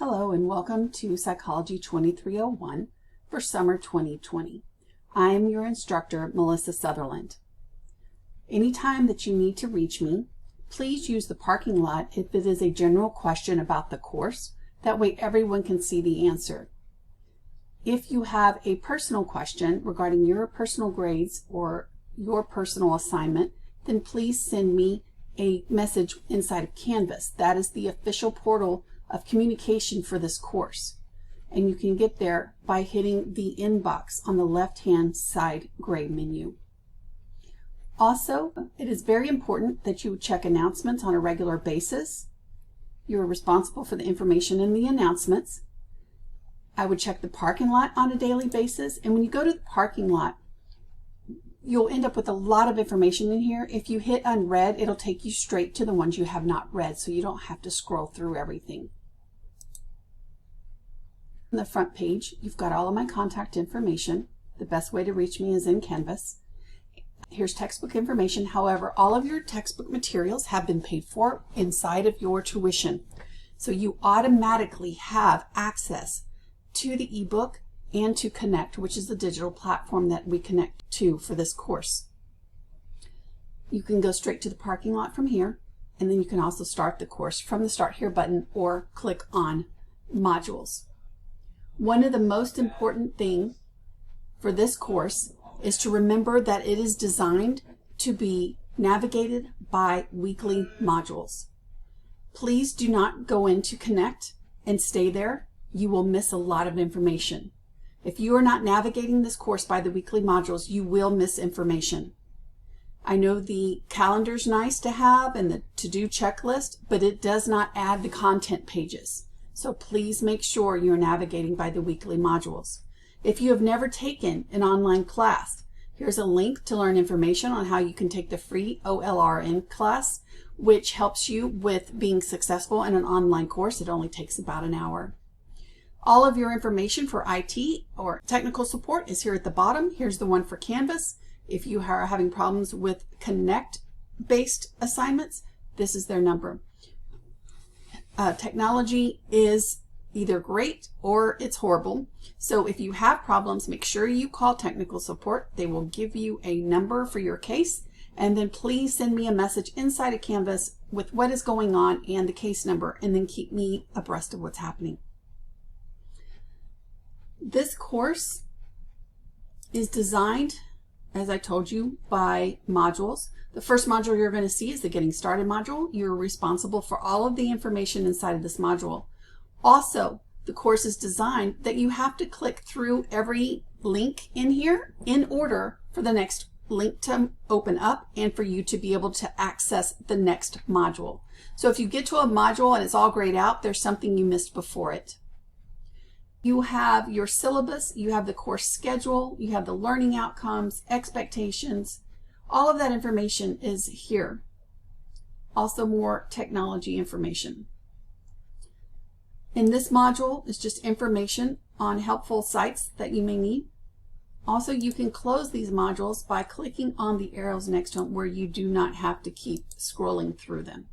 Hello and welcome to Psychology 2301 for summer 2020. I am your instructor, Melissa Sutherland. Anytime that you need to reach me, please use the parking lot if it is a general question about the course. That way everyone can see the answer. If you have a personal question regarding your personal grades or your personal assignment, then please send me a message inside of Canvas. That is the official portal of communication for this course. And you can get there by hitting the inbox on the left-hand side gray menu. Also, it is very important that you check announcements on a regular basis. You are responsible for the information in the announcements. I would check the parking lot on a daily basis, and when you go to the parking lot, you'll end up with a lot of information in here. If you hit unread, it'll take you straight to the ones you have not read, so you don't have to scroll through everything. On the front page, you've got all of my contact information. The best way to reach me is in Canvas. Here's textbook information. However, all of your textbook materials have been paid for inside of your tuition. So you automatically have access to the ebook and to Connect, which is the digital platform that we connect to for this course. You can go straight to the parking lot from here, and then you can also start the course from the Start Here button or click on Modules. One of the most important things for this course is to remember that it is designed to be navigated by weekly modules. Please do not go into Connect and stay there. You will miss a lot of information. If you are not navigating this course by the weekly modules, you will miss information. I know the calendar's nice to have and the to-do checklist, but it does not add the content pages. So please make sure you're navigating by the weekly modules. If you have never taken an online class, here's a link to learn information on how you can take the free OLRN class, which helps you with being successful in an online course. It only takes about an hour. All of your information for IT or technical support is here at the bottom. Here's the one for Canvas. If you are having problems with Connect-based assignments, this is their number. Technology is either great or it's horrible. So if you have problems, make sure you call technical support. They will give you a number for your case. And then please send me a message inside of Canvas with what is going on and the case number, and then keep me abreast of what's happening. This course is designed, as I told you, by modules. The first module you're going to see is the Getting Started module. You're responsible for all of the information inside of this module. Also, the course is designed that you have to click through every link in here in order for the next link to open up and for you to be able to access the next module. So if you get to a module and it's all grayed out, there's something you missed before it. You have your syllabus, you have the course schedule, you have the learning outcomes, expectations. All of that information is here. Also more technology information. In this module is just information on helpful sites that you may need. Also, you can close these modules by clicking on the arrows next to them where you do not have to keep scrolling through them.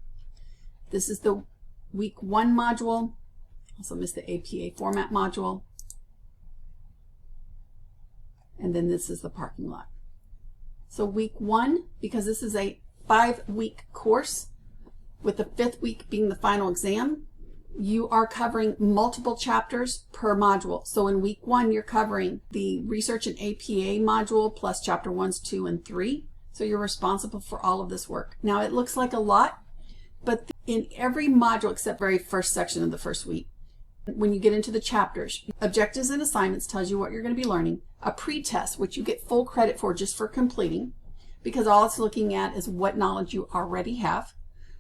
This is the week 1 module. Also missed the APA format module. And then this is the parking lot. So week 1, because this is a 5-week course with the 5th week being the final exam, you are covering multiple chapters per module. So in week 1, you're covering the research and APA module plus chapter 1s, 2, and 3. So you're responsible for all of this work. Now it looks like a lot, but in every module except the very first section of the first week, when you get into the chapters, objectives and assignments tells you what you're going to be learning, a pre-test, which you get full credit for just for completing, because all it's looking at is what knowledge you already have.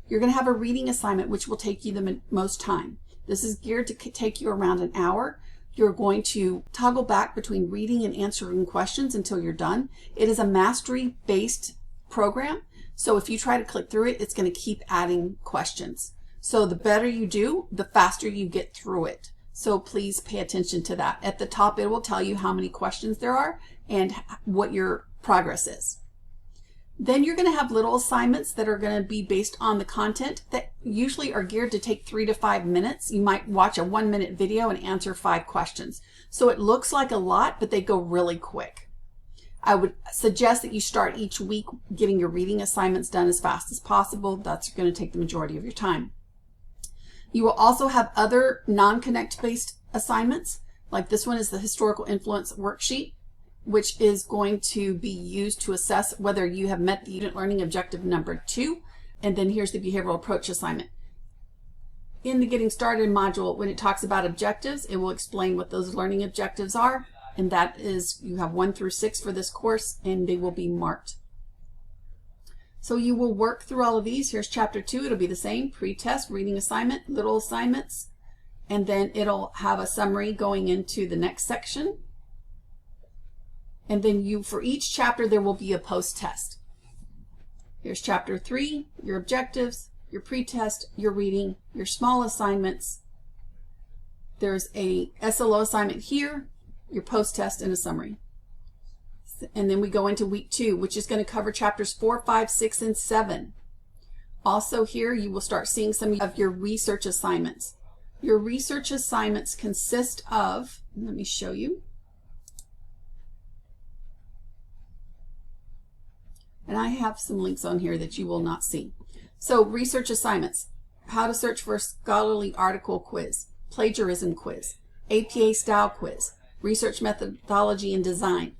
You're going to have a reading assignment, which will take you the most time. This is geared to take you around an hour. You're going to toggle back between reading and answering questions until you're done. It is a mastery-based program, so if you try to click through it, it's going to keep adding questions. So the better you do, the faster you get through it. So please pay attention to that. At the top, it will tell you how many questions there are and what your progress is. Then you're going to have little assignments that are going to be based on the content that usually are geared to take 3 to 5 minutes. You might watch a 1-minute video and answer 5 questions. So it looks like a lot, but they go really quick. I would suggest that you start each week getting your reading assignments done as fast as possible. That's going to take the majority of your time. You will also have other non-connect based assignments. Like this one is the historical influence worksheet, which is going to be used to assess whether you have met the unit learning objective number 2. And then here's the behavioral approach assignment. In the Getting Started module, when it talks about objectives, it will explain what those learning objectives are. And that is, you have 1 through 6 for this course, and they will be marked. So you will work through all of these. Here's chapter 2. It'll be the same, pre-test, reading assignment, little assignments, and then it'll have a summary going into the next section. And then for each chapter, there will be a post-test. Here's chapter 3, your objectives, your pre-test, your reading, your small assignments. There's a SLO assignment here, your post-test, and a summary. And then we go into week 2, which is going to cover chapters 4, 5, 6, and 7. Also here, you will start seeing some of your research assignments. Your research assignments consist of, let me show you. And I have some links on here that you will not see. So research assignments, how to search for a scholarly article quiz, plagiarism quiz, APA style quiz, research methodology and design.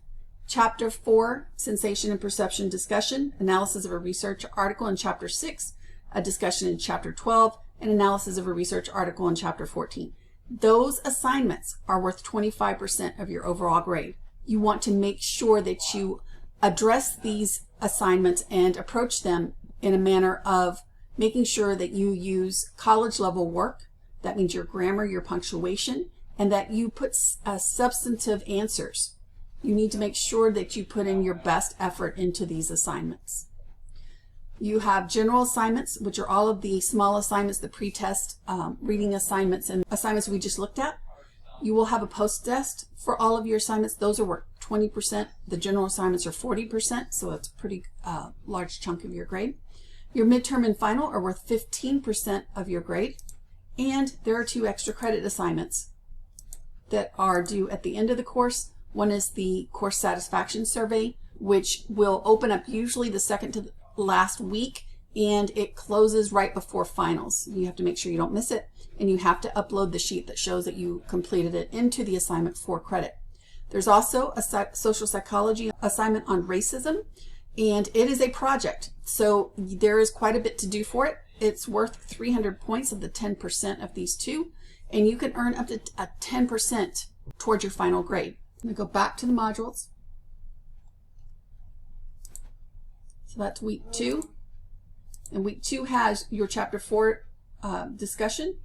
Chapter 4, sensation and perception discussion, analysis of a research article in chapter 6, a discussion in chapter 12, and analysis of a research article in chapter 14. Those assignments are worth 25% of your overall grade. You want to make sure that you address these assignments and approach them in a manner of making sure that you use college level work. That means your grammar, your punctuation, and that you put substantive answers. You need to make sure that you put in your best effort into these assignments. You have general assignments, which are all of the small assignments, the pre-test reading assignments and assignments we just looked at. You will have a post-test for all of your assignments. Those are worth 20%. The general assignments are 40%, so it's a pretty large chunk of your grade. Your midterm and final are worth 15% of your grade. And there are 2 extra credit assignments that are due at the end of the course. One is the course satisfaction survey, which will open up usually the second to the last week, and it closes right before finals. You have to make sure you don't miss it, and you have to upload the sheet that shows that you completed it into the assignment for credit. There's also a social psychology assignment on racism, and it is a project, so there is quite a bit to do for it. It's worth 300 points of the 10% of these 2, and you can earn up to a 10% towards your final grade. I'm going to go back to the modules. So that's week 2. And week 2 has your chapter 4 discussion,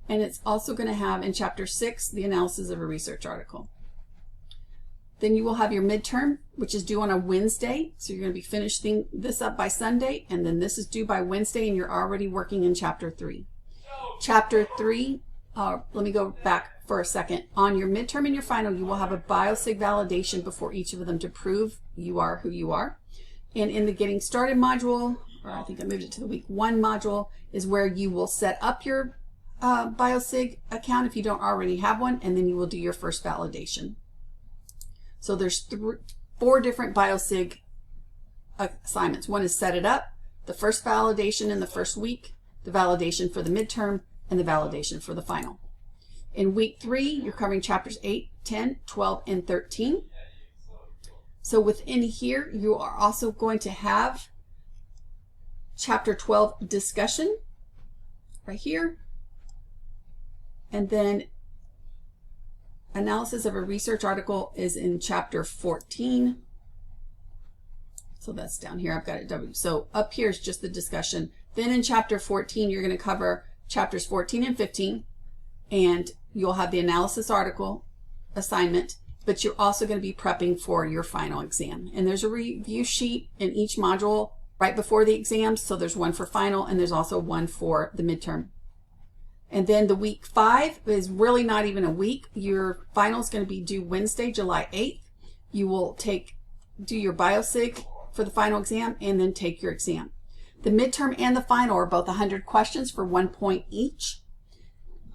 and it's also going to have in chapter 6 the analysis of a research article. Then you will have your midterm, which is due on a Wednesday. So you're going to be finishing this up by Sunday, and then this is due by Wednesday, and you're already working in chapter 3. Chapter 3, let me go back for a second. On your midterm and your final, you will have a biosig validation before each of them to prove you are who you are. And in the Getting Started module, or I think I moved it to the week 1 module, is where you will set up your biosig account if you don't already have one, and then you will do your first validation. So there's 4 different biosig assignments. One is set it up, the first validation in the first week, the validation for the midterm, and the validation for the final. In week 3, you're covering chapters 8, 10, 12, and 13. So within here, you are also going to have chapter 12 discussion right here. And then analysis of a research article is in chapter 14. So that's down here. I've got it W. So up here is just the discussion. Then in chapter 14, you're going to cover chapters 14 and 15, and you'll have the analysis article assignment, but you're also going to be prepping for your final exam. And there's a review sheet in each module right before the exams. So there's one for final, and there's also one for the midterm. And then the week 5 is really not even a week. Your final is going to be due Wednesday, July 8th. You will do your biosig for the final exam and then take your exam. The midterm and the final are both 100 questions for 1 point each,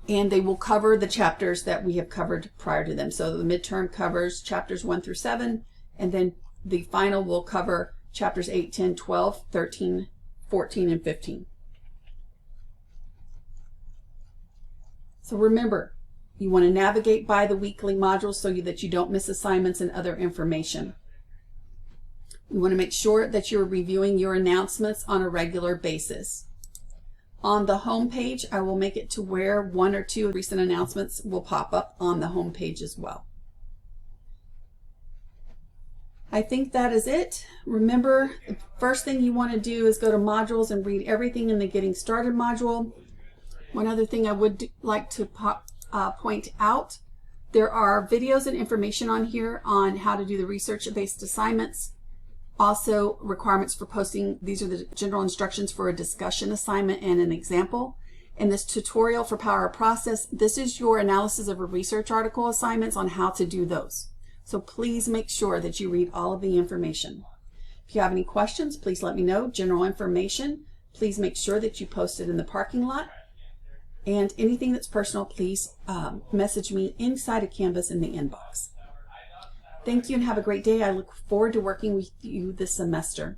and they will cover the chapters that we have covered prior to them. So the midterm covers chapters 1 through 7, and then the final will cover chapters 8, 10, 12, 13, 14, and 15. So remember, you want to navigate by the weekly modules so that you don't miss assignments and other information. You want to make sure that you're reviewing your announcements on a regular basis. On the home page, I will make it to where 1 or 2 recent announcements will pop up on the home page as well. I think that is it. Remember, the first thing you want to do is go to modules and read everything in the Getting Started module. One other thing I would like to point out, there are videos and information on here on how to do the research-based assignments. Also, requirements for posting. These are the general instructions for a discussion assignment and an example. And this tutorial for Power of Process, this is your analysis of a research article assignments on how to do those. So please make sure that you read all of the information. If you have any questions, please let me know. General information, please make sure that you post it in the parking lot. And anything that's personal, please message me inside of Canvas in the inbox. Thank you and have a great day. I look forward to working with you this semester.